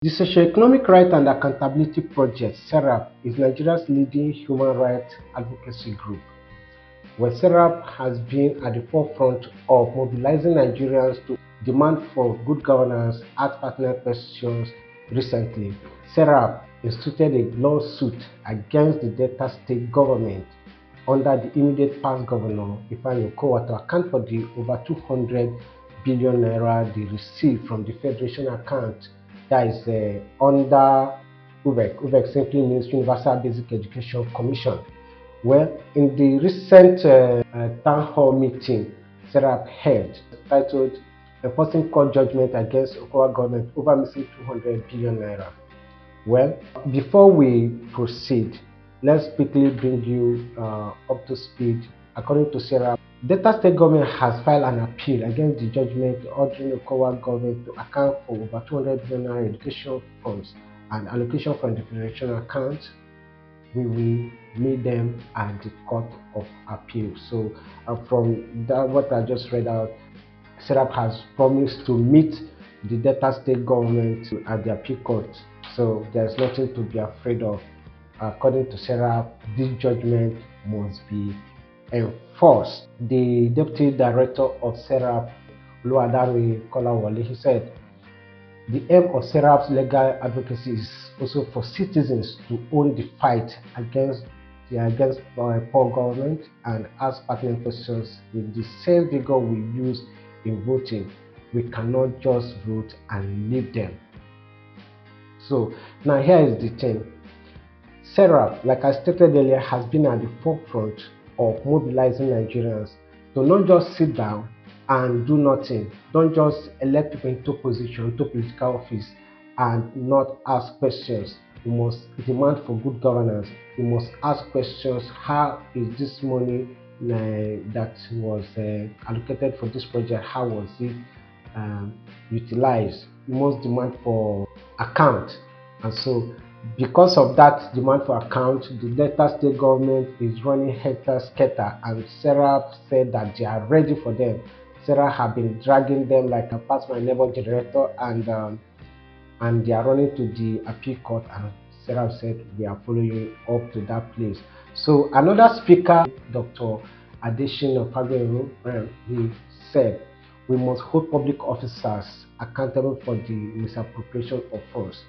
The Socioeconomic Right and Accountability Project (SERAP) is Nigeria's leading human rights advocacy group, where SERAP has been at the forefront of mobilizing Nigerians to demand for good governance, ask pertinent questions. Recently, SERAP instituted a lawsuit against the Delta State government under the immediate past governor Okowa to account for the over 200 billion naira they received from the Federation account that is under UBEC. UBEC simply means Universal Basic Education Commission. Well, in the recent town hall meeting SERAP held titled Enforcing Court Judgment Against Okowa Government Over Missing 200 billion naira. Well, before we proceed, let's quickly bring you up to speed. According to Sarah, Delta State government has filed an appeal against the judgment ordering Okowa government to account for over 200 billion naira education funds and allocation from the Federation account. We will meet them at the Court of Appeal. So, from that, what I just read out, SERAP has promised to meet the Delta State government at the appeal court. So there's nothing to be afraid of. According to SERAP, this judgment must be enforced. The Deputy Director of SERAP, Oluwadare Kolawole, he said, the aim of SERAP's legal advocacy is also for citizens to own the fight against poor government and ask pertinent questions with the same vigor we use in voting. We cannot just vote and leave them. So now here is the thing. SERAP, like I stated earlier, has been at the forefront of mobilizing Nigerians to not just sit down and do nothing. Don't just elect people into position, into political office, and not ask questions. You must demand for good governance. You must ask questions. How is this money that was allocated for this project, how was it utilized? You must demand for account. And so because of that demand for account, the Delta State government is running helter-skelter, and SERAP said that they are ready for them. SERAP have been dragging them like a pass my neighbor generator, and they are running to the appeal court, and SERAP said we are following up to that place. So another speaker, Dr. Adesina Fagbemi, he said we must hold public officers accountable for the misappropriation of funds.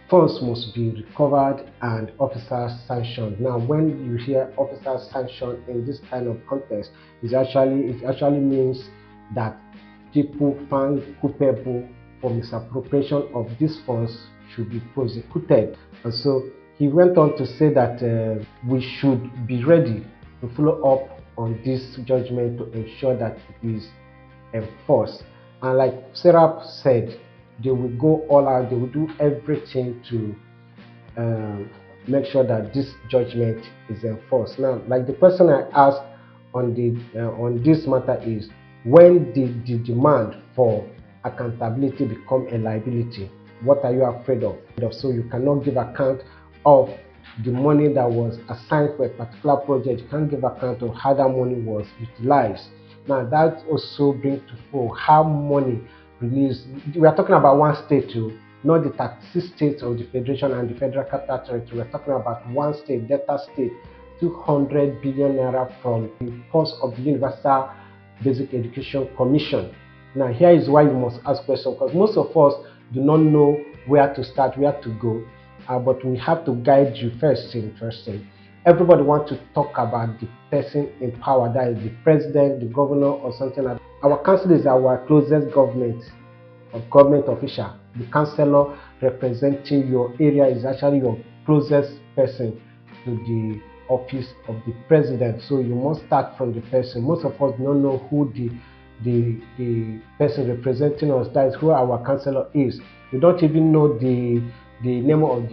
Funds must be recovered and officers sanctioned. Now, when you hear officers sanctioned in this kind of context, it actually means that people found culpable for misappropriation of these funds should be prosecuted. And so he went on to say that we should be ready to follow up on this judgment to ensure that it is enforced. And like SERAP said, they will go all out, they will do everything to make sure that this judgment is enforced. Now, like the person I asked on this matter is, when did the demand for accountability become a liability? What are you afraid of? So you cannot give account of the money that was assigned for a particular project. You can't give account of how that money was utilized. Now that also brings to fore how money released. We are talking about one state too, not the 36 states of the Federation and the Federal Capital Territory. We are talking about one state, Delta State, 200 billion naira from the purse of the Universal Basic Education Commission. Now here is why you must ask questions, because most of us do not know where to start, where to go, but we have to guide you first thing. Everybody wants to talk about the person in power, that is the president, the governor, or something like that. Our council is our closest government official. The councillor representing your area is actually your closest person to the office of the president. So you must start from the person. Most of us don't know who the person representing us, that is who our councillor is. You don't even know the name of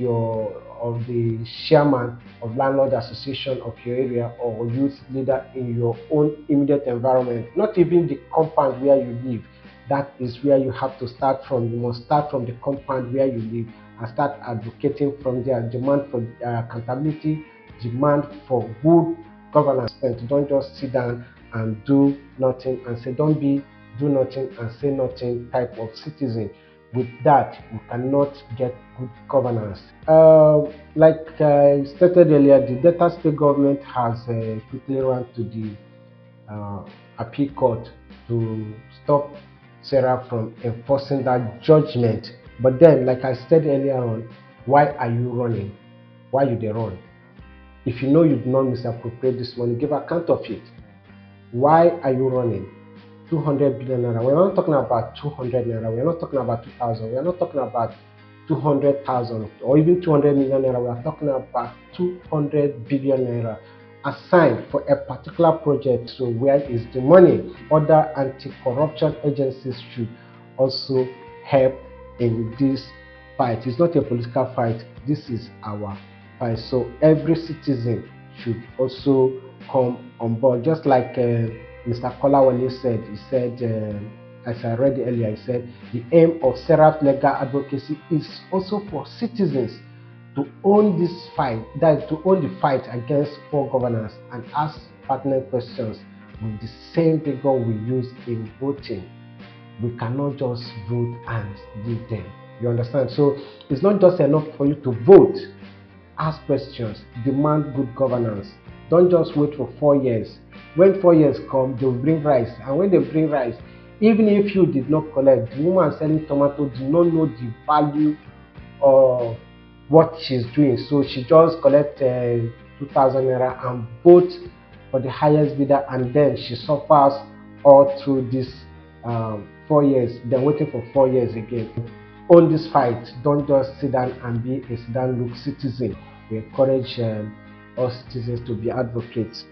the chairman of landlord association of your area or youth leader in your own immediate environment, not even the compound where you live. That is where you have to start from. You must start from the compound where you live and start advocating from there. Demand for accountability, demand for good governance. And don't just sit down and do nothing and say do nothing and say nothing type of citizen. With that, we cannot get good governance. Like I stated earlier, the Delta State government has quickly run to the appeal court to stop Sarah from enforcing that judgment. But then, like I said earlier on, why are you running? Why you dey run? If you know you do not misappropriate this money, give account of it. Why are you running? 200 billion naira. We're not talking about 200 naira. We're not talking about 2,000. We're not talking about 200,000 or even 200 million naira. We are talking about 200 billion naira assigned for a particular project. So where is the money? Other anti-corruption agencies should also help in this fight. It's not a political fight. This is our fight. So every citizen should also come on board. Just like Mr. Kolawole said, he said, as I read earlier, he said, the aim of Seraph legal advocacy is also for citizens to own this fight, that is to own the fight against poor governance and ask pertinent questions with the same vigor we use in voting. We cannot just vote and leave them. You understand? So it's not just enough for you to vote. Ask questions, demand good governance. Don't just wait for 4 years. When 4 years come, they will bring rice. And when they bring rice, even if you did not collect, the woman selling tomato did not know the value of what she's doing. So she just collect 2,000 naira and vote for the highest bidder, and then she suffers all through this 4 years, then waiting for 4 years again. Own this fight. Don't just sit down and be a sit down look citizen. We encourage all citizens to be advocates.